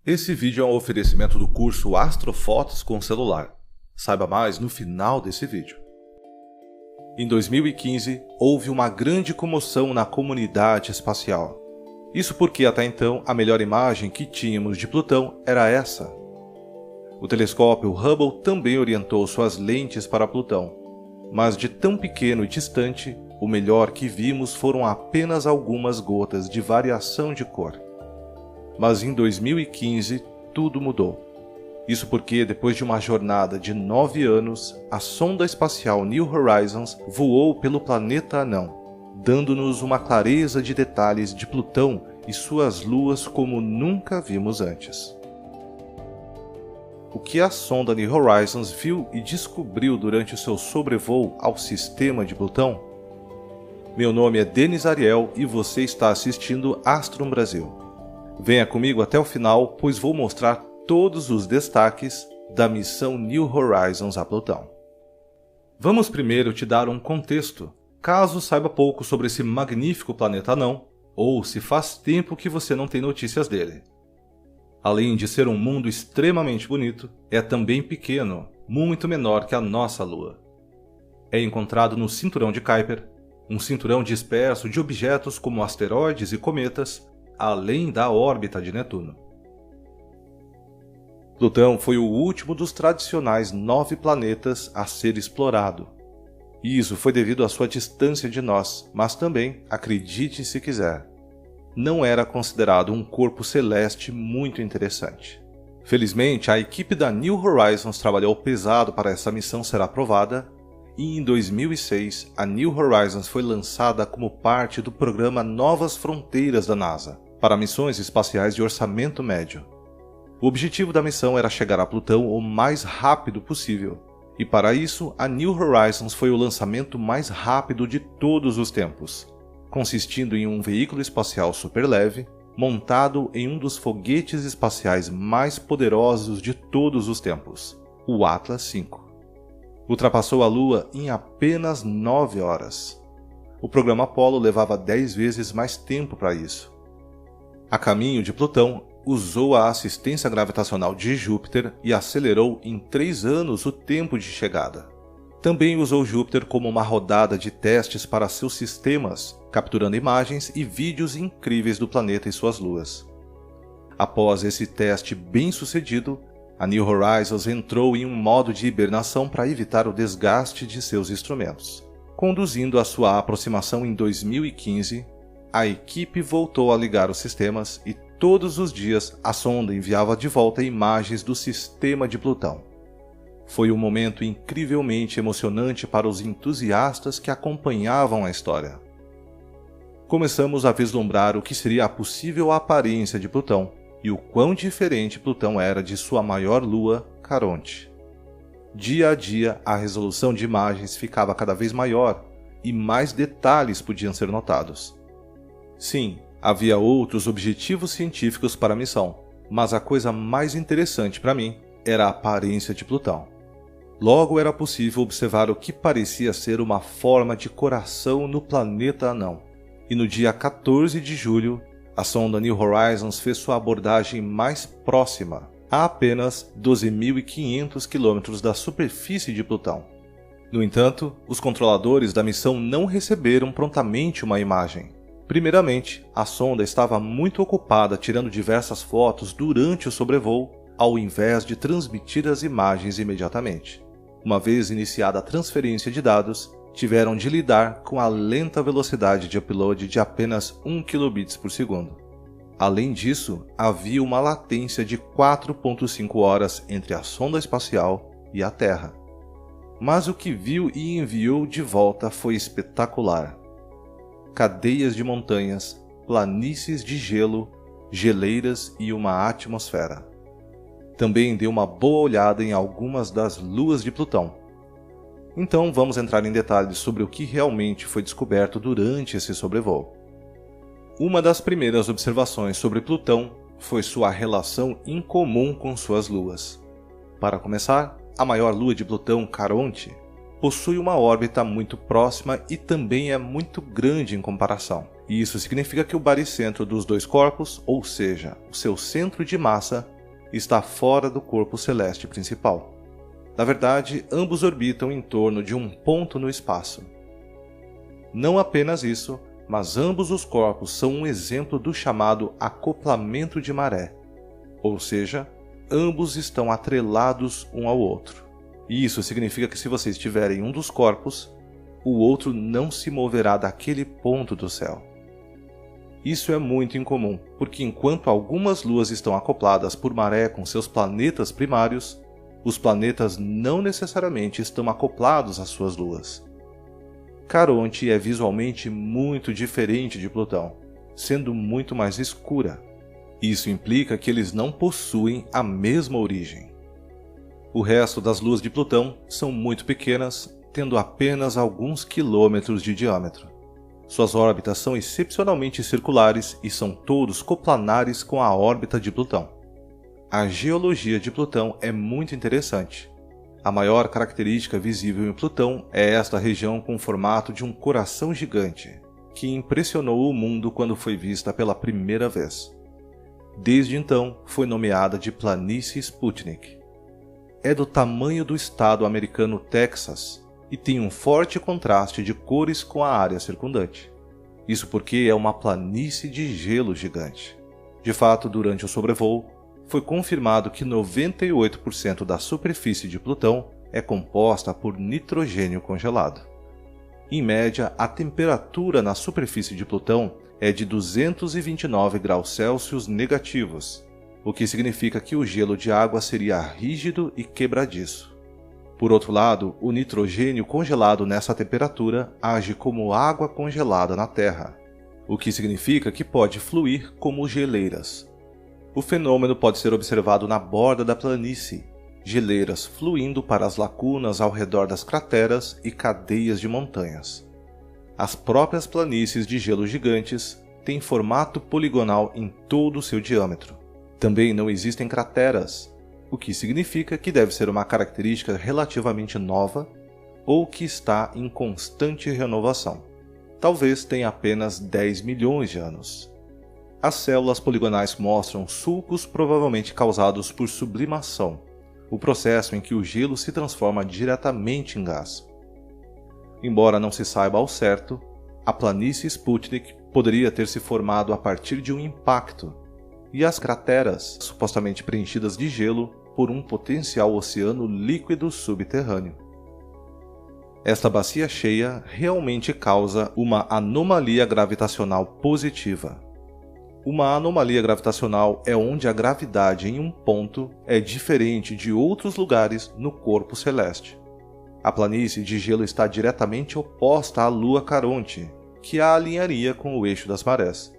Esse vídeo é um oferecimento do curso Astrofotos com celular. Saiba mais no final desse vídeo. Em 2015, houve uma grande comoção na comunidade espacial. Isso porque até então a melhor imagem que tínhamos de Plutão era essa. O telescópio Hubble também orientou suas lentes para Plutão, mas de tão pequeno e distante, o melhor que vimos foram apenas algumas gotas de variação de cor. Mas em 2015, tudo mudou. Isso porque, depois de uma jornada de 9 anos, a sonda espacial New Horizons voou pelo planeta anão, dando-nos uma clareza de detalhes de Plutão e suas luas como nunca vimos antes. O que a sonda New Horizons viu e descobriu durante o seu sobrevoo ao sistema de Plutão? Meu nome é Denis Ariel e você está assistindo Astrum Brasil. Venha comigo até o final, pois vou mostrar todos os destaques da missão New Horizons a Plutão. Vamos primeiro te dar um contexto, caso saiba pouco sobre esse magnífico planeta anão, ou se faz tempo que você não tem notícias dele. Além de ser um mundo extremamente bonito, é também pequeno, muito menor que a nossa Lua. É encontrado no Cinturão de Kuiper, um cinturão disperso de objetos como asteroides e cometas, além da órbita de Netuno. Plutão foi o último dos tradicionais 9 planetas a ser explorado. Isso foi devido à sua distância de nós, mas também, acredite se quiser, não era considerado um corpo celeste muito interessante. Felizmente, a equipe da New Horizons trabalhou pesado para essa missão ser aprovada, e em 2006 a New Horizons foi lançada como parte do programa Novas Fronteiras da NASA, para missões espaciais de orçamento médio. O objetivo da missão era chegar a Plutão o mais rápido possível, e para isso a New Horizons foi o lançamento mais rápido de todos os tempos, consistindo em um veículo espacial superleve, montado em um dos foguetes espaciais mais poderosos de todos os tempos, o Atlas V. Ultrapassou a Lua em apenas 9 horas. O programa Apollo levava 10 vezes mais tempo para isso. A caminho de Plutão, usou a assistência gravitacional de Júpiter e acelerou em 3 anos o tempo de chegada. Também usou Júpiter como uma rodada de testes para seus sistemas, capturando imagens e vídeos incríveis do planeta e suas luas. Após esse teste bem sucedido, a New Horizons entrou em um modo de hibernação para evitar o desgaste de seus instrumentos. Conduzindo a sua aproximação em 2015, a equipe voltou a ligar os sistemas e todos os dias a sonda enviava de volta imagens do sistema de Plutão. Foi um momento incrivelmente emocionante para os entusiastas que acompanhavam a história. Começamos a vislumbrar o que seria a possível aparência de Plutão e o quão diferente Plutão era de sua maior lua, Caronte. Dia a dia, a resolução de imagens ficava cada vez maior e mais detalhes podiam ser notados. Sim, havia outros objetivos científicos para a missão, mas a coisa mais interessante para mim era a aparência de Plutão. Logo era possível observar o que parecia ser uma forma de coração no planeta anão. E no dia 14 de julho, a sonda New Horizons fez sua abordagem mais próxima, a apenas 12.500 km da superfície de Plutão. No entanto, os controladores da missão não receberam prontamente uma imagem. Primeiramente, a sonda estava muito ocupada tirando diversas fotos durante o sobrevoo, ao invés de transmitir as imagens imediatamente. Uma vez iniciada a transferência de dados, tiveram de lidar com a lenta velocidade de upload de apenas 1 kbps. Além disso, havia uma latência de 4,5 horas entre a sonda espacial e a Terra. Mas o que viu e enviou de volta foi espetacular. Cadeias de montanhas, planícies de gelo, geleiras e uma atmosfera. Também deu uma boa olhada em algumas das luas de Plutão. Então vamos entrar em detalhes sobre o que realmente foi descoberto durante esse sobrevoo. Uma das primeiras observações sobre Plutão foi sua relação incomum com suas luas. Para começar, a maior lua de Plutão, Caronte, possui uma órbita muito próxima e também é muito grande em comparação. E isso significa que o baricentro dos dois corpos, ou seja, o seu centro de massa, está fora do corpo celeste principal. Na verdade, ambos orbitam em torno de um ponto no espaço. Não apenas isso, mas ambos os corpos são um exemplo do chamado acoplamento de maré, ou seja, ambos estão atrelados um ao outro. E isso significa que se você estiver em um dos corpos, o outro não se moverá daquele ponto do céu. Isso é muito incomum, porque enquanto algumas luas estão acopladas por maré com seus planetas primários, os planetas não necessariamente estão acoplados às suas luas. Caronte é visualmente muito diferente de Plutão, sendo muito mais escura. Isso implica que eles não possuem a mesma origem. O resto das luas de Plutão são muito pequenas, tendo apenas alguns quilômetros de diâmetro. Suas órbitas são excepcionalmente circulares e são todos coplanares com a órbita de Plutão. A geologia de Plutão é muito interessante. A maior característica visível em Plutão é esta região com o formato de um coração gigante, que impressionou o mundo quando foi vista pela primeira vez. Desde então, foi nomeada de Planície Sputnik. É do tamanho do estado americano Texas e tem um forte contraste de cores com a área circundante. Isso porque é uma planície de gelo gigante. De fato, durante o sobrevoo, foi confirmado que 98% da superfície de Plutão é composta por nitrogênio congelado. Em média, a temperatura na superfície de Plutão é de 229 graus Celsius negativos, o que significa que o gelo de água seria rígido e quebradiço. Por outro lado, o nitrogênio congelado nessa temperatura age como água congelada na Terra, o que significa que pode fluir como geleiras. O fenômeno pode ser observado na borda da planície, geleiras fluindo para as lacunas ao redor das crateras e cadeias de montanhas. As próprias planícies de gelo gigantes têm formato poligonal em todo o seu diâmetro. Também não existem crateras, o que significa que deve ser uma característica relativamente nova ou que está em constante renovação. Talvez tenha apenas 10 milhões de anos. As células poligonais mostram sulcos provavelmente causados por sublimação, o processo em que o gelo se transforma diretamente em gás. Embora não se saiba ao certo, a planície Sputnik poderia ter se formado a partir de um impacto, e as crateras supostamente preenchidas de gelo por um potencial oceano líquido subterrâneo. Esta bacia cheia realmente causa uma anomalia gravitacional positiva. Uma anomalia gravitacional é onde a gravidade em um ponto é diferente de outros lugares no corpo celeste. A planície de gelo está diretamente oposta à Lua Caronte, que a alinharia com o eixo das marés.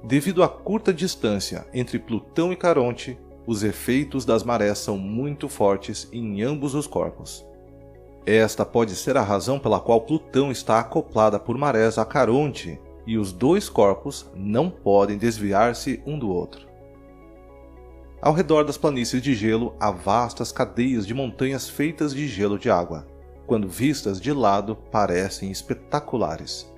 Devido à curta distância entre Plutão e Caronte, os efeitos das marés são muito fortes em ambos os corpos. Esta pode ser a razão pela qual Plutão está acoplada por marés a Caronte, e os dois corpos não podem desviar-se um do outro. Ao redor das planícies de gelo há vastas cadeias de montanhas feitas de gelo de água. Quando vistas de lado, parecem espetaculares.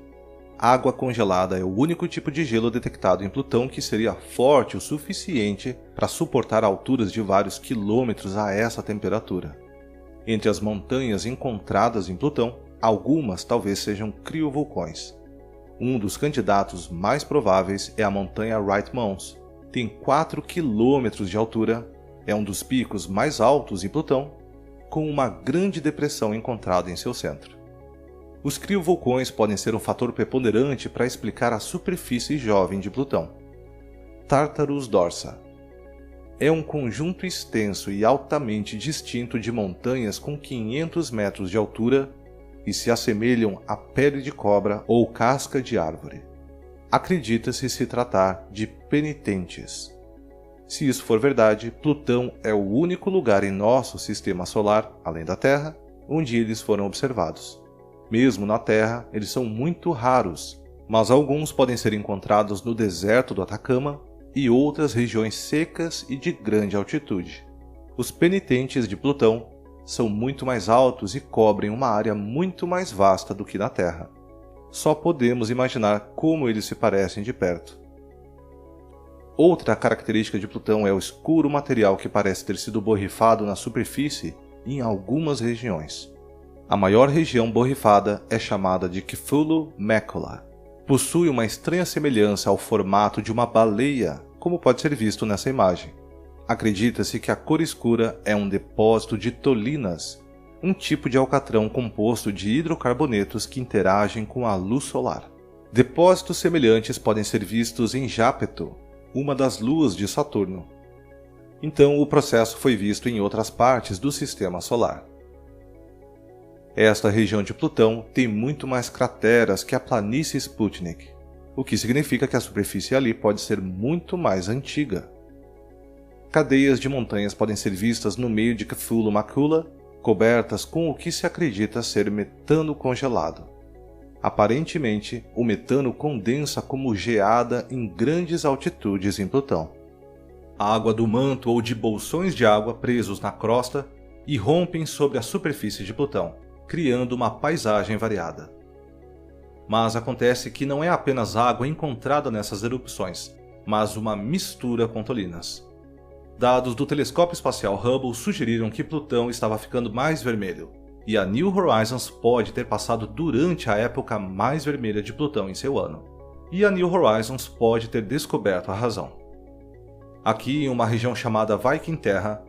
Água congelada é o único tipo de gelo detectado em Plutão que seria forte o suficiente para suportar alturas de vários quilômetros a essa temperatura. Entre as montanhas encontradas em Plutão, algumas talvez sejam criovulcões. Um dos candidatos mais prováveis é a montanha White Mounds. Tem 4 km de altura, é um dos picos mais altos em Plutão, com uma grande depressão encontrada em seu centro. Os criovulcões podem ser um fator preponderante para explicar a superfície jovem de Plutão. Tartarus dorsa é um conjunto extenso e altamente distinto de montanhas com 500 metros de altura e se assemelham à pele de cobra ou casca de árvore. Acredita-se se tratar de penitentes. Se isso for verdade, Plutão é o único lugar em nosso sistema solar, além da Terra, onde eles foram observados. Mesmo na Terra, eles são muito raros, mas alguns podem ser encontrados no deserto do Atacama e outras regiões secas e de grande altitude. Os penitentes de Plutão são muito mais altos e cobrem uma área muito mais vasta do que na Terra. Só podemos imaginar como eles se parecem de perto. Outra característica de Plutão é o escuro material que parece ter sido borrifado na superfície em algumas regiões. A maior região borrifada é chamada de Cthulhu Macula. Possui uma estranha semelhança ao formato de uma baleia, como pode ser visto nessa imagem. Acredita-se que a cor escura é um depósito de tolinas, um tipo de alcatrão composto de hidrocarbonetos que interagem com a luz solar. Depósitos semelhantes podem ser vistos em Jápeto, uma das luas de Saturno. Então o processo foi visto em outras partes do sistema solar. Esta região de Plutão tem muito mais crateras que a planície Sputnik, o que significa que a superfície ali pode ser muito mais antiga. Cadeias de montanhas podem ser vistas no meio de Cthulhu Macula, cobertas com o que se acredita ser metano congelado. Aparentemente, o metano condensa como geada em grandes altitudes em Plutão. A água do manto ou de bolsões de água presos na crosta irrompem sobre a superfície de Plutão, criando uma paisagem variada. Mas acontece que não é apenas água encontrada nessas erupções, mas uma mistura com tolinas. Dados do telescópio espacial Hubble sugeriram que Plutão estava ficando mais vermelho, e a New Horizons pode ter passado durante a época mais vermelha de Plutão em seu ano. E a New Horizons pode ter descoberto a razão. Aqui, em uma região chamada Viking Terra,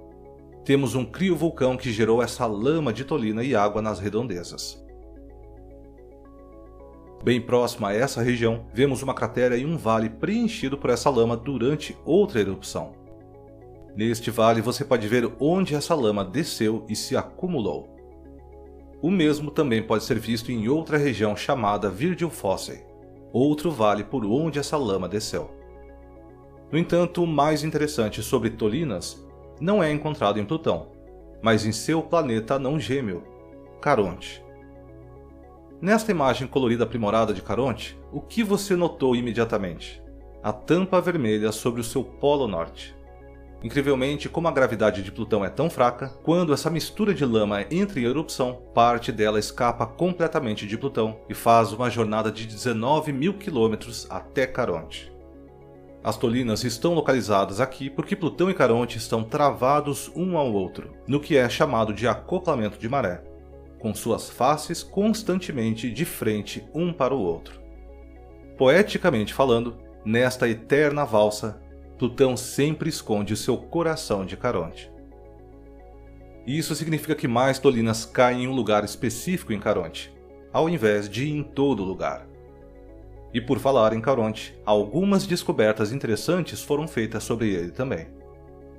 temos um criovulcão que gerou essa lama de tolina e água nas redondezas. Bem próximo a essa região, vemos uma cratera e um vale preenchido por essa lama durante outra erupção. Neste vale você pode ver onde essa lama desceu e se acumulou. O mesmo também pode ser visto em outra região chamada Virgil Fossey, outro vale por onde essa lama desceu. No entanto, o mais interessante sobre tolinas não é encontrado em Plutão, mas em seu planeta não gêmeo, Caronte. Nesta imagem colorida aprimorada de Caronte, o que você notou imediatamente? A tampa vermelha sobre o seu polo norte. Incrivelmente, como a gravidade de Plutão é tão fraca, quando essa mistura de lama entra em erupção, parte dela escapa completamente de Plutão e faz uma jornada de 19.000 km até Caronte. As tolinas estão localizadas aqui porque Plutão e Caronte estão travados um ao outro, no que é chamado de acoplamento de maré, com suas faces constantemente de frente um para o outro. Poeticamente falando, nesta eterna valsa, Plutão sempre esconde o seu coração de Caronte. Isso significa que mais tolinas caem em um lugar específico em Caronte, ao invés de em todo lugar. E por falar em Caronte, algumas descobertas interessantes foram feitas sobre ele também.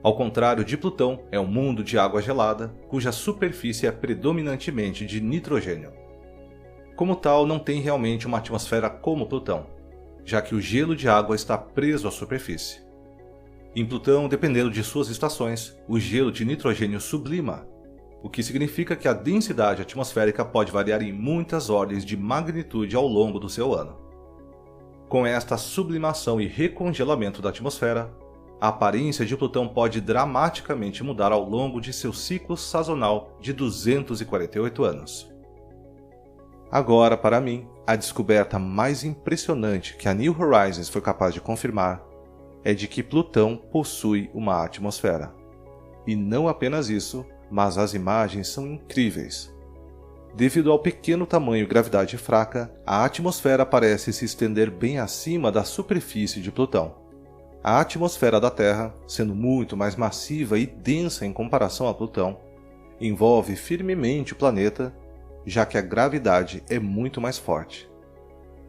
Ao contrário de Plutão, é um mundo de água gelada, cuja superfície é predominantemente de nitrogênio. Como tal, não tem realmente uma atmosfera como Plutão, já que o gelo de água está preso à superfície. Em Plutão, dependendo de suas estações, o gelo de nitrogênio sublima, o que significa que a densidade atmosférica pode variar em muitas ordens de magnitude ao longo do seu ano. Com esta sublimação e recongelamento da atmosfera, a aparência de Plutão pode dramaticamente mudar ao longo de seu ciclo sazonal de 248 anos. Agora, para mim, a descoberta mais impressionante que a New Horizons foi capaz de confirmar é de que Plutão possui uma atmosfera. E não apenas isso, mas as imagens são incríveis. Devido ao pequeno tamanho e gravidade fraca, a atmosfera parece se estender bem acima da superfície de Plutão. A atmosfera da Terra, sendo muito mais massiva e densa em comparação a Plutão, envolve firmemente o planeta, já que a gravidade é muito mais forte.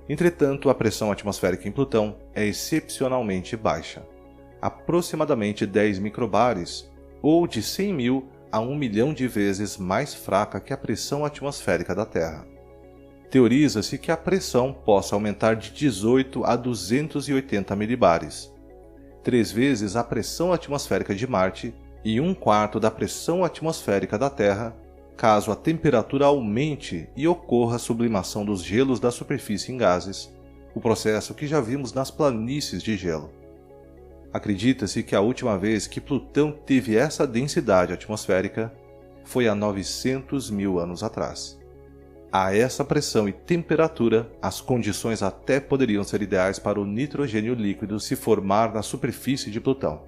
Entretanto, a pressão atmosférica em Plutão é excepcionalmente baixa, aproximadamente 10 microbares, ou de 100.000 a 1 milhão de vezes mais fraca que a pressão atmosférica da Terra. Teoriza-se que a pressão possa aumentar de 18 a 280 milibares, 3 vezes a pressão atmosférica de Marte e 1/4 da pressão atmosférica da Terra, caso a temperatura aumente e ocorra a sublimação dos gelos da superfície em gases, o processo que já vimos nas planícies de gelo. Acredita-se que a última vez que Plutão teve essa densidade atmosférica foi há 900.000 anos atrás. A essa pressão e temperatura, as condições até poderiam ser ideais para o nitrogênio líquido se formar na superfície de Plutão.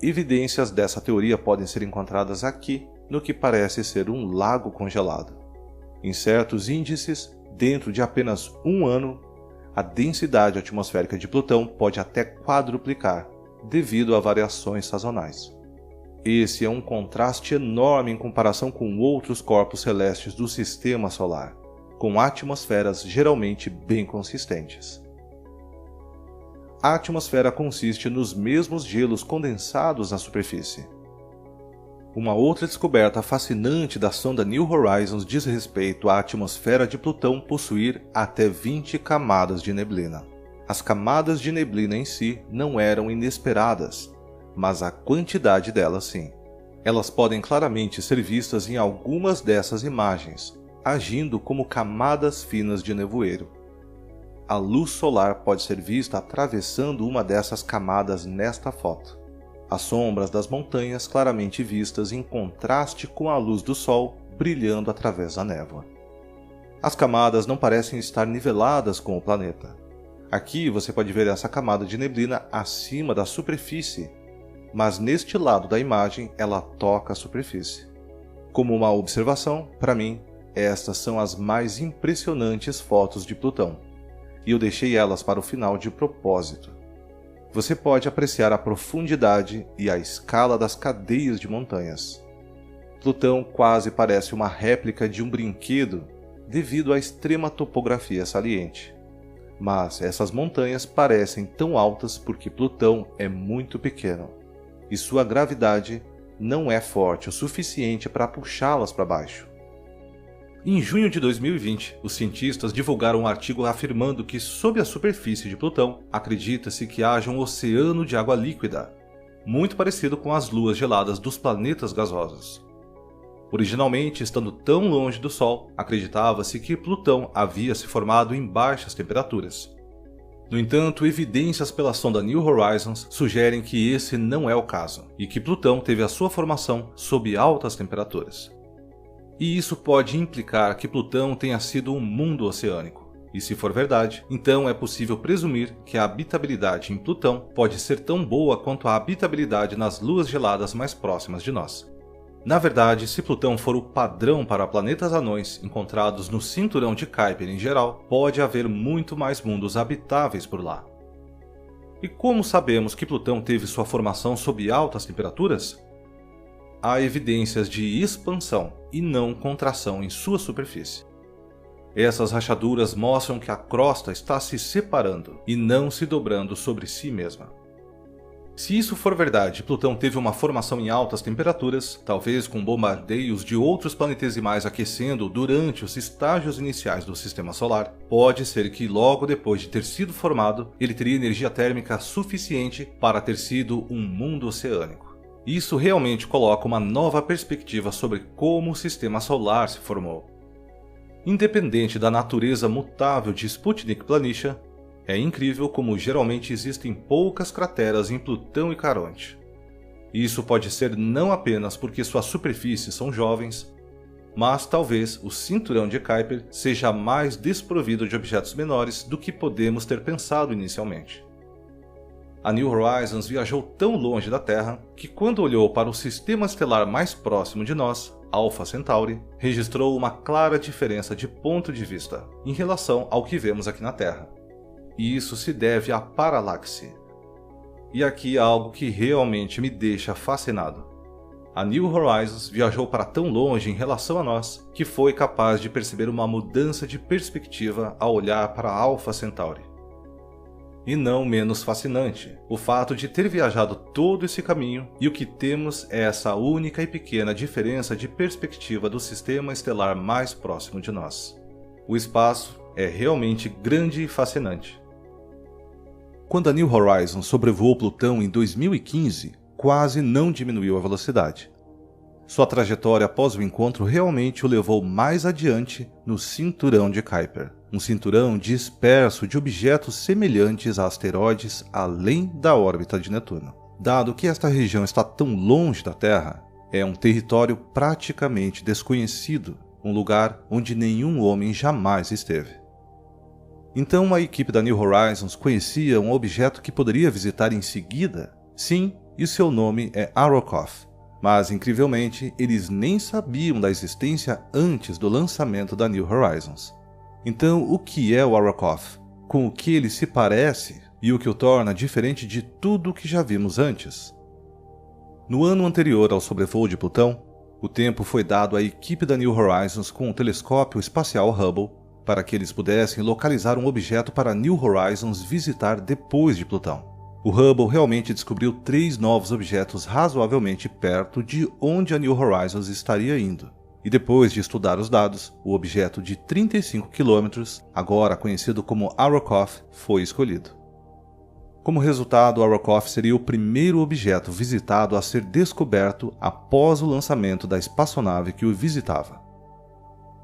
Evidências dessa teoria podem ser encontradas aqui, no que parece ser um lago congelado. Em certos índices, dentro de apenas um ano, a densidade atmosférica de Plutão pode até quadruplicar, devido a variações sazonais. Esse é um contraste enorme em comparação com outros corpos celestes do Sistema Solar, com atmosferas geralmente bem consistentes. A atmosfera consiste nos mesmos gelos condensados na superfície. Uma outra descoberta fascinante da sonda New Horizons diz respeito à atmosfera de Plutão possuir até 20 camadas de neblina. As camadas de neblina em si não eram inesperadas, mas a quantidade delas sim. Elas podem claramente ser vistas em algumas dessas imagens, agindo como camadas finas de nevoeiro. A luz solar pode ser vista atravessando uma dessas camadas nesta foto. As sombras das montanhas claramente vistas em contraste com a luz do Sol brilhando através da névoa. As camadas não parecem estar niveladas com o planeta. Aqui você pode ver essa camada de neblina acima da superfície, mas neste lado da imagem ela toca a superfície. Como uma observação, para mim, estas são as mais impressionantes fotos de Plutão, e eu deixei elas para o final de propósito. Você pode apreciar a profundidade e a escala das cadeias de montanhas. Plutão quase parece uma réplica de um brinquedo devido à extrema topografia saliente. Mas essas montanhas parecem tão altas porque Plutão é muito pequeno e sua gravidade não é forte o suficiente para puxá-las para baixo. Em junho de 2020, os cientistas divulgaram um artigo afirmando que, sob a superfície de Plutão, acredita-se que haja um oceano de água líquida, muito parecido com as luas geladas dos planetas gasosos. Originalmente, estando tão longe do Sol, acreditava-se que Plutão havia se formado em baixas temperaturas. No entanto, evidências pela sonda New Horizons sugerem que esse não é o caso, e que Plutão teve a sua formação sob altas temperaturas. E isso pode implicar que Plutão tenha sido um mundo oceânico. E se for verdade, então é possível presumir que a habitabilidade em Plutão pode ser tão boa quanto a habitabilidade nas luas geladas mais próximas de nós. Na verdade, se Plutão for o padrão para planetas anões encontrados no cinturão de Kuiper em geral, pode haver muito mais mundos habitáveis por lá. E como sabemos que Plutão teve sua formação sob altas temperaturas? Há evidências de expansão e não contração em sua superfície. Essas rachaduras mostram que a crosta está se separando e não se dobrando sobre si mesma. Se isso for verdade, Plutão teve uma formação em altas temperaturas, talvez com bombardeios de outros planetesimais aquecendo durante os estágios iniciais do Sistema Solar, pode ser que logo depois de ter sido formado, ele teria energia térmica suficiente para ter sido um mundo oceânico. Isso realmente coloca uma nova perspectiva sobre como o Sistema Solar se formou. Independente da natureza mutável de Sputnik Planitia, é incrível como geralmente existem poucas crateras em Plutão e Caronte. Isso pode ser não apenas porque suas superfícies são jovens, mas talvez o cinturão de Kuiper seja mais desprovido de objetos menores do que podemos ter pensado inicialmente. A New Horizons viajou tão longe da Terra que, quando olhou para o sistema estelar mais próximo de nós, Alpha Centauri, registrou uma clara diferença de ponto de vista em relação ao que vemos aqui na Terra. E isso se deve à paralaxe. E aqui há algo que realmente me deixa fascinado. A New Horizons viajou para tão longe em relação a nós que foi capaz de perceber uma mudança de perspectiva ao olhar para Alpha Centauri. E não menos fascinante, o fato de ter viajado todo esse caminho e o que temos é essa única e pequena diferença de perspectiva do sistema estelar mais próximo de nós. O espaço é realmente grande e fascinante. Quando a New Horizons sobrevoou Plutão em 2015, quase não diminuiu a velocidade. Sua trajetória após o encontro realmente o levou mais adiante no cinturão de Kuiper, um cinturão disperso de objetos semelhantes a asteroides além da órbita de Netuno. Dado que esta região está tão longe da Terra, é um território praticamente desconhecido, um lugar onde nenhum homem jamais esteve. Então a equipe da New Horizons conhecia um objeto que poderia visitar em seguida? Sim, e seu nome é Arrokoth. Mas, incrivelmente, eles nem sabiam da existência antes do lançamento da New Horizons. Então, o que é o Arrokoth? Com o que ele se parece e o que o torna diferente de tudo o que já vimos antes? No ano anterior ao sobrevoo de Plutão, o tempo foi dado à equipe da New Horizons com o telescópio espacial Hubble para que eles pudessem localizar um objeto para a New Horizons visitar depois de Plutão. O Hubble realmente descobriu 3 novos objetos razoavelmente perto de onde a New Horizons estaria indo. E depois de estudar os dados, o objeto de 35 km, agora conhecido como Arrokoth, foi escolhido. Como resultado, Arrokoth seria o primeiro objeto visitado a ser descoberto após o lançamento da espaçonave que o visitava.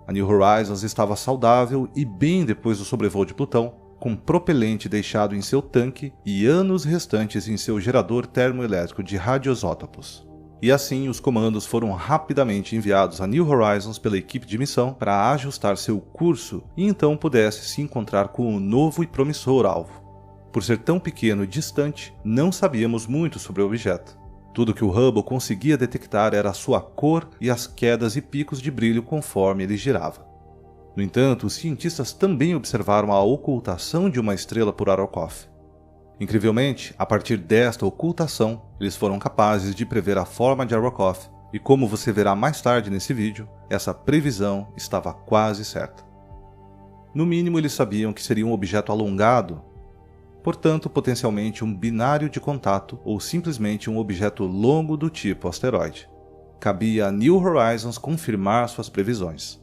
A New Horizons estava saudável e bem depois do sobrevoo de Plutão, com propelente deixado em seu tanque e anos restantes em seu gerador termoelétrico de radioisótopos. E assim, os comandos foram rapidamente enviados a New Horizons pela equipe de missão para ajustar seu curso e então pudesse se encontrar com o novo e promissor alvo. Por ser tão pequeno e distante, não sabíamos muito sobre o objeto. Tudo que o Hubble conseguia detectar era a sua cor e as quedas e picos de brilho conforme ele girava. No entanto, os cientistas também observaram a ocultação de uma estrela por Arrokoth. Incrivelmente, a partir desta ocultação, eles foram capazes de prever a forma de Arrokoth, e como você verá mais tarde nesse vídeo, essa previsão estava quase certa. No mínimo, eles sabiam que seria um objeto alongado, portanto, potencialmente um binário de contato ou simplesmente um objeto longo do tipo asteroide. Cabia a New Horizons confirmar suas previsões.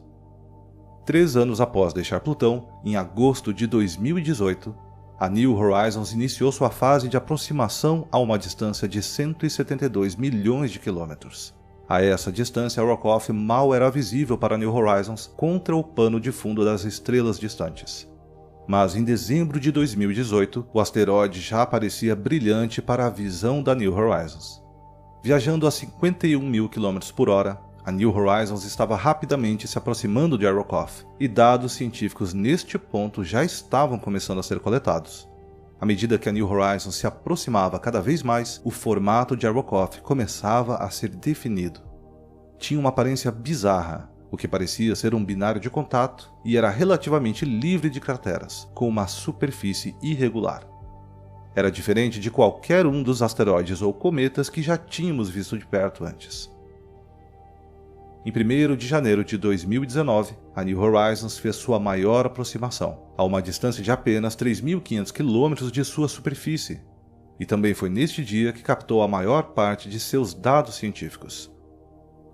3 anos após deixar Plutão, em agosto de 2018, a New Horizons iniciou sua fase de aproximação a uma distância de 172 milhões de quilômetros. A essa distância, Arrokoth mal era visível para a New Horizons contra o pano de fundo das estrelas distantes. Mas em dezembro de 2018, o asteroide já aparecia brilhante para a visão da New Horizons. Viajando a 51 mil km por hora, a New Horizons estava rapidamente se aproximando de Arrokoth, e dados científicos neste ponto já estavam começando a ser coletados. À medida que a New Horizons se aproximava cada vez mais, o formato de Arrokoth começava a ser definido. Tinha uma aparência bizarra, o que parecia ser um binário de contato, e era relativamente livre de crateras, com uma superfície irregular. Era diferente de qualquer um dos asteroides ou cometas que já tínhamos visto de perto antes. Em 1º de janeiro de 2019, a New Horizons fez sua maior aproximação, a uma distância de apenas 3.500 km de sua superfície, e também foi neste dia que captou a maior parte de seus dados científicos.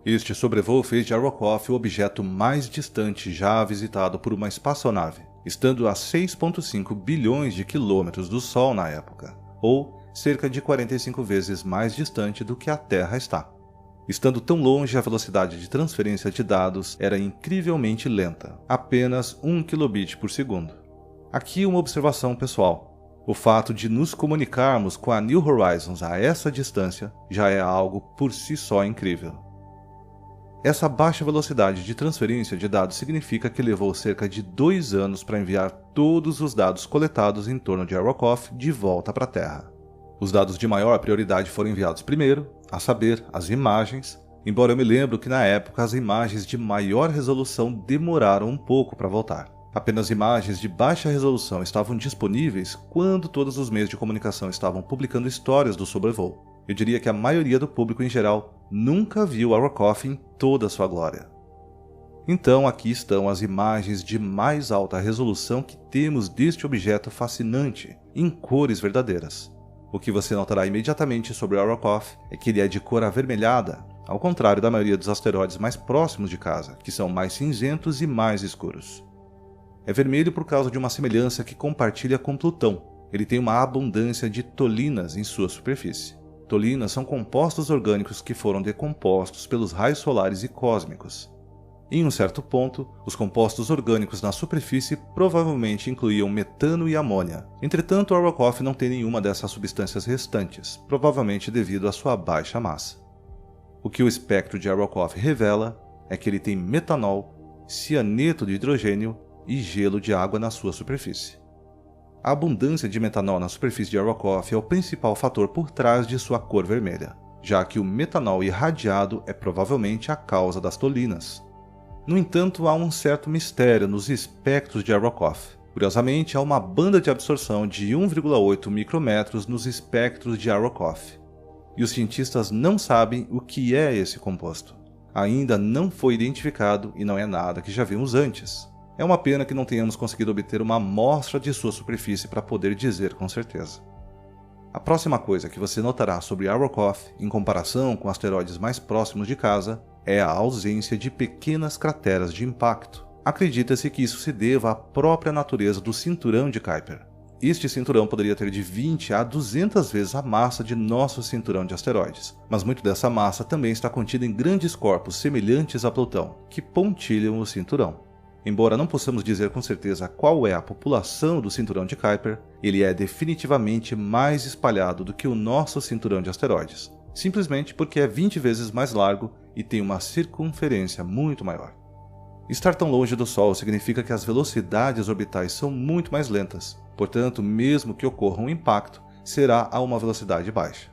Este sobrevoo fez de Arrokoth o objeto mais distante já visitado por uma espaçonave, estando a 6,5 bilhões de quilômetros do Sol na época, ou cerca de 45 vezes mais distante do que a Terra está. Estando tão longe, a velocidade de transferência de dados era incrivelmente lenta, apenas 1 kilobit por segundo. Aqui uma observação pessoal. O fato de nos comunicarmos com a New Horizons a essa distância já é algo por si só incrível. Essa baixa velocidade de transferência de dados significa que levou cerca de 2 anos para enviar todos os dados coletados em torno de Arrokoth de volta para a Terra. Os dados de maior prioridade foram enviados primeiro, a saber, as imagens, embora eu me lembro que na época as imagens de maior resolução demoraram um pouco para voltar. Apenas imagens de baixa resolução estavam disponíveis quando todos os meios de comunicação estavam publicando histórias do sobrevoo. Eu diria que a maioria do público em geral nunca viu Arrokoth em toda a sua glória. Então aqui estão as imagens de mais alta resolução que temos deste objeto fascinante, em cores verdadeiras. O que você notará imediatamente sobre Arrokoth é que ele é de cor avermelhada, ao contrário da maioria dos asteroides mais próximos de casa, que são mais cinzentos e mais escuros. É vermelho por causa de uma semelhança que compartilha com Plutão. Ele tem uma abundância de tolinas em sua superfície. Tolinas são compostos orgânicos que foram decompostos pelos raios solares e cósmicos. Em um certo ponto, os compostos orgânicos na superfície provavelmente incluíam metano e amônia. Entretanto, Arrokoth não tem nenhuma dessas substâncias restantes, provavelmente devido à sua baixa massa. O que o espectro de Arrokoth revela é que ele tem metanol, cianeto de hidrogênio e gelo de água na sua superfície. A abundância de metanol na superfície de Arrokoth é o principal fator por trás de sua cor vermelha, já que o metanol irradiado é provavelmente a causa das tolinas. No entanto, há um certo mistério nos espectros de Arrokoth. Curiosamente, há uma banda de absorção de 1,8 micrômetros nos espectros de Arrokoth. E os cientistas não sabem o que é esse composto. Ainda não foi identificado e não é nada que já vimos antes. É uma pena que não tenhamos conseguido obter uma amostra de sua superfície para poder dizer com certeza. A próxima coisa que você notará sobre Arrokoth, em comparação com asteroides mais próximos de casa, é a ausência de pequenas crateras de impacto. Acredita-se que isso se deva à própria natureza do cinturão de Kuiper. Este cinturão poderia ter de 20 a 200 vezes a massa de nosso cinturão de asteroides, mas muito dessa massa também está contida em grandes corpos semelhantes a Plutão, que pontilham o cinturão. Embora não possamos dizer com certeza qual é a população do cinturão de Kuiper, ele é definitivamente mais espalhado do que o nosso cinturão de asteroides, simplesmente porque é 20 vezes mais largo e tem uma circunferência muito maior. Estar tão longe do Sol significa que as velocidades orbitais são muito mais lentas, portanto, mesmo que ocorra um impacto, será a uma velocidade baixa.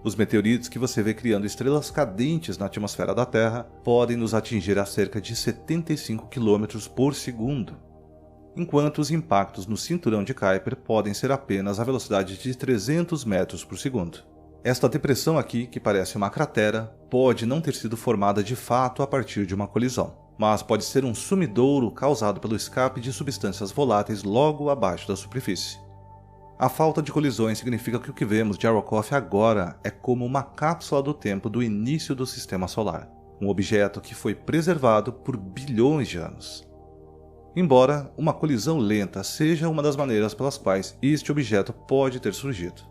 Os meteoritos que você vê criando estrelas cadentes na atmosfera da Terra podem nos atingir a cerca de 75 km por segundo, enquanto os impactos no cinturão de Kuiper podem ser apenas a velocidade de 300 metros por segundo. Esta depressão aqui, que parece uma cratera, pode não ter sido formada de fato a partir de uma colisão, mas pode ser um sumidouro causado pelo escape de substâncias voláteis logo abaixo da superfície. A falta de colisões significa que o que vemos de Arrokoth agora é como uma cápsula do tempo do início do Sistema Solar, um objeto que foi preservado por bilhões de anos. Embora uma colisão lenta seja uma das maneiras pelas quais este objeto pode ter surgido.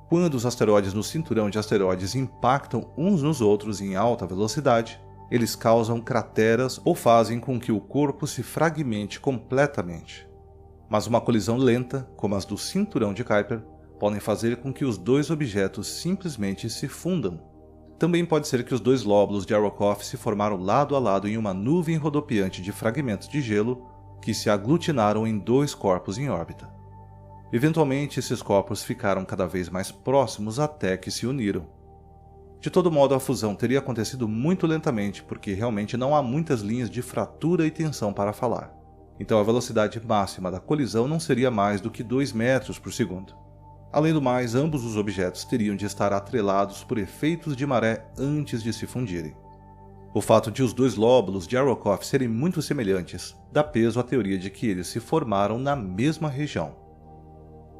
Quando os asteroides no cinturão de asteroides impactam uns nos outros em alta velocidade, eles causam crateras ou fazem com que o corpo se fragmente completamente. Mas uma colisão lenta, como as do cinturão de Kuiper, podem fazer com que os dois objetos simplesmente se fundam. Também pode ser que os dois lóbulos de Arrokoth se formaram lado a lado em uma nuvem rodopiante de fragmentos de gelo que se aglutinaram em dois corpos em órbita. Eventualmente, esses corpos ficaram cada vez mais próximos até que se uniram. De todo modo, a fusão teria acontecido muito lentamente porque realmente não há muitas linhas de fratura e tensão para falar. Então a velocidade máxima da colisão não seria mais do que 2 metros por segundo. Além do mais, ambos os objetos teriam de estar atrelados por efeitos de maré antes de se fundirem. O fato de os dois lóbulos de Arrokoth serem muito semelhantes dá peso à teoria de que eles se formaram na mesma região.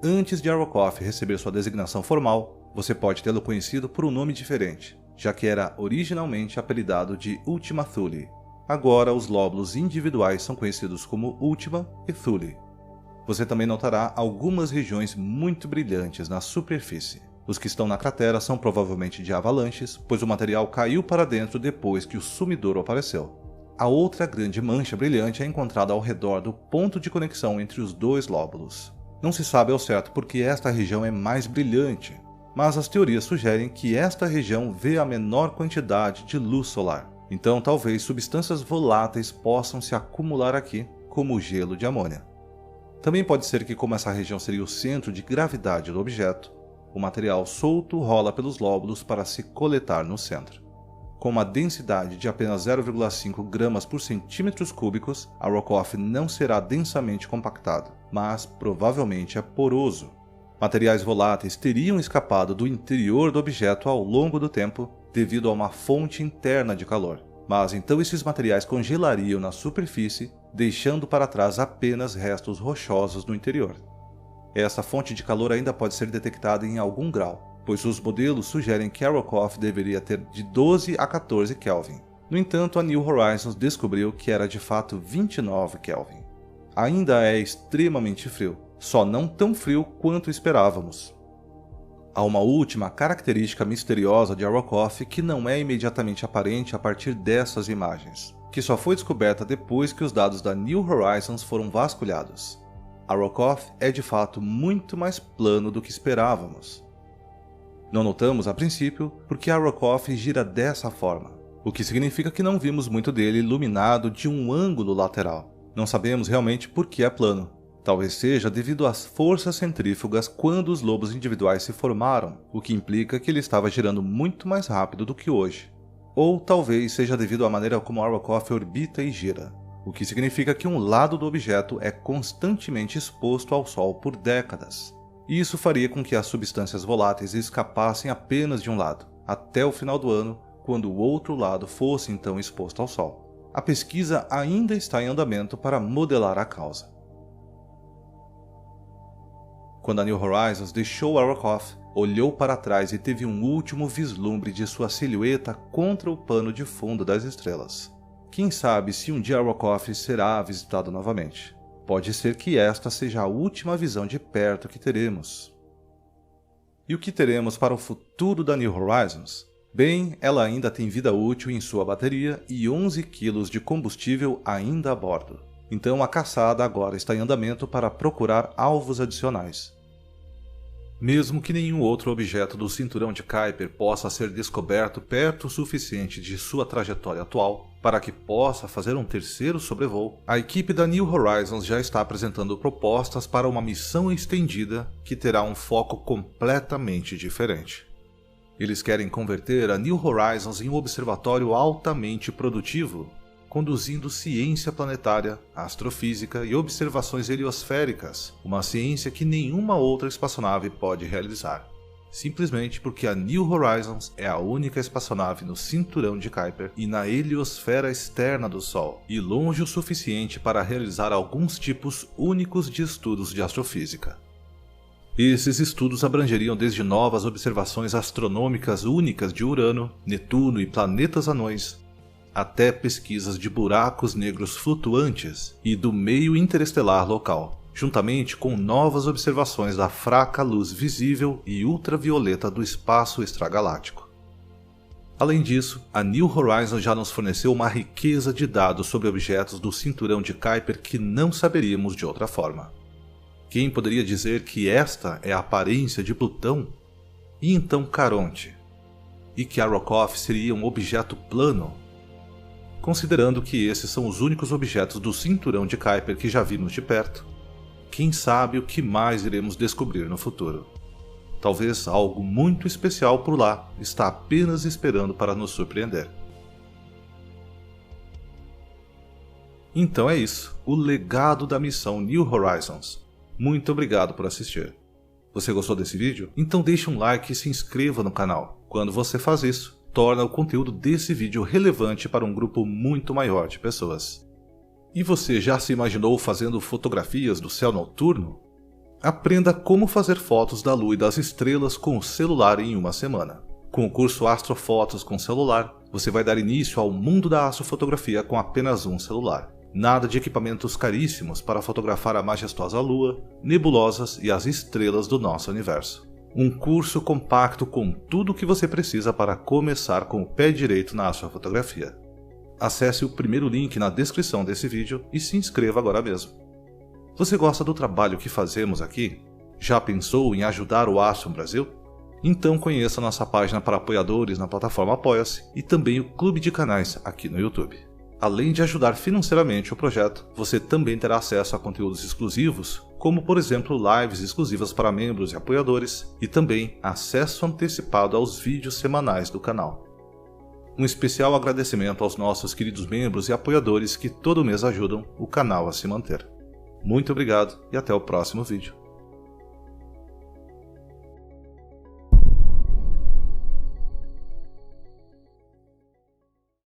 Antes de Arrokoth receber sua designação formal, você pode tê-lo conhecido por um nome diferente, já que era originalmente apelidado de Ultima Thule. Agora, os lóbulos individuais são conhecidos como Ultima e Thule. Você também notará algumas regiões muito brilhantes na superfície. Os que estão na cratera são provavelmente de avalanches, pois o material caiu para dentro depois que o sumidouro apareceu. A outra grande mancha brilhante é encontrada ao redor do ponto de conexão entre os dois lóbulos. Não se sabe ao certo por que esta região é mais brilhante, mas as teorias sugerem que esta região vê a menor quantidade de luz solar. Então talvez substâncias voláteis possam se acumular aqui, como o gelo de amônia. Também pode ser que, como essa região seria o centro de gravidade do objeto, o material solto rola pelos lóbulos para se coletar no centro. Com uma densidade de apenas 0,5 gramas por centímetros cúbicos, Arrokoth não será densamente compactado, mas provavelmente é poroso. Materiais voláteis teriam escapado do interior do objeto ao longo do tempo devido a uma fonte interna de calor, mas então esses materiais congelariam na superfície, deixando para trás apenas restos rochosos no interior. Essa fonte de calor ainda pode ser detectada em algum grau, pois os modelos sugerem que Arrokoth deveria ter de 12 a 14 Kelvin. No entanto, a New Horizons descobriu que era de fato 29 Kelvin. Ainda é extremamente frio, só não tão frio quanto esperávamos. Há uma última característica misteriosa de Arrokoth que não é imediatamente aparente a partir dessas imagens, que só foi descoberta depois que os dados da New Horizons foram vasculhados. Arrokoth é de fato muito mais plano do que esperávamos. Não notamos a princípio porque Arrokoth gira dessa forma. o que significa que não vimos muito dele iluminado de um ângulo lateral. Não sabemos realmente por que é plano. Talvez seja devido às forças centrífugas quando os lobos individuais se formaram, o que implica que ele estava girando muito mais rápido do que hoje. Ou talvez seja devido à maneira como Arrokoth orbita e gira, o que significa que um lado do objeto é constantemente exposto ao Sol por décadas. E isso faria com que as substâncias voláteis escapassem apenas de um lado, até o final do ano, quando o outro lado fosse então exposto ao Sol. A pesquisa ainda está em andamento para modelar a causa. Quando a New Horizons deixou Arrokoth, olhou para trás e teve um último vislumbre de sua silhueta contra o pano de fundo das estrelas. Quem sabe se um dia Arrokoth será visitado novamente. Pode ser que esta seja a última visão de perto que teremos. E o que teremos para o futuro da New Horizons? Bem, ela ainda tem vida útil em sua bateria e 11 kg de combustível ainda a bordo. Então a caçada agora está em andamento para procurar alvos adicionais. Mesmo que nenhum outro objeto do cinturão de Kuiper possa ser descoberto perto o suficiente de sua trajetória atual para que possa fazer um terceiro sobrevoo, a equipe da New Horizons já está apresentando propostas para uma missão estendida que terá um foco completamente diferente. Eles querem converter a New Horizons em um observatório altamente produtivo, conduzindo ciência planetária, astrofísica e observações heliosféricas, uma ciência que nenhuma outra espaçonave pode realizar. Simplesmente porque a New Horizons é a única espaçonave no cinturão de Kuiper e na heliosfera externa do Sol, e longe o suficiente para realizar alguns tipos únicos de estudos de astrofísica. Esses estudos abrangeriam desde novas observações astronômicas únicas de Urano, Netuno e planetas anões, até pesquisas de buracos negros flutuantes e do meio interestelar local, juntamente com novas observações da fraca luz visível e ultravioleta do espaço extragaláctico. Além disso, a New Horizons já nos forneceu uma riqueza de dados sobre objetos do cinturão de Kuiper que não saberíamos de outra forma. Quem poderia dizer que esta é a aparência de Plutão? E então Caronte? E que Arrokoth seria um objeto plano? Considerando que esses são os únicos objetos do cinturão de Kuiper que já vimos de perto, quem sabe o que mais iremos descobrir no futuro? Talvez algo muito especial por lá está apenas esperando para nos surpreender. Então é isso, o legado da missão New Horizons. Muito obrigado por assistir. Você gostou desse vídeo? Então deixe um like e se inscreva no canal. Quando você faz isso, torna o conteúdo desse vídeo relevante para um grupo muito maior de pessoas. E você já se imaginou fazendo fotografias do céu noturno? Aprenda como fazer fotos da lua e das estrelas com o celular em uma semana. Com o curso Astrofotos com celular, você vai dar início ao mundo da astrofotografia com apenas um celular. Nada de equipamentos caríssimos para fotografar a majestosa lua, nebulosas e as estrelas do nosso universo. Um curso compacto com tudo o que você precisa para começar com o pé direito na astrofotografia. Acesse o primeiro link na descrição desse vídeo e se inscreva agora mesmo. Você gosta do trabalho que fazemos aqui? Já pensou em ajudar o Astron Brasil? Então conheça nossa página para apoiadores na plataforma Apoia-se e também o clube de canais aqui no YouTube. Além de ajudar financeiramente o projeto, você também terá acesso a conteúdos exclusivos, como por exemplo lives exclusivas para membros e apoiadores, e também acesso antecipado aos vídeos semanais do canal. Um especial agradecimento aos nossos queridos membros e apoiadores que todo mês ajudam o canal a se manter. Muito obrigado e até o próximo vídeo.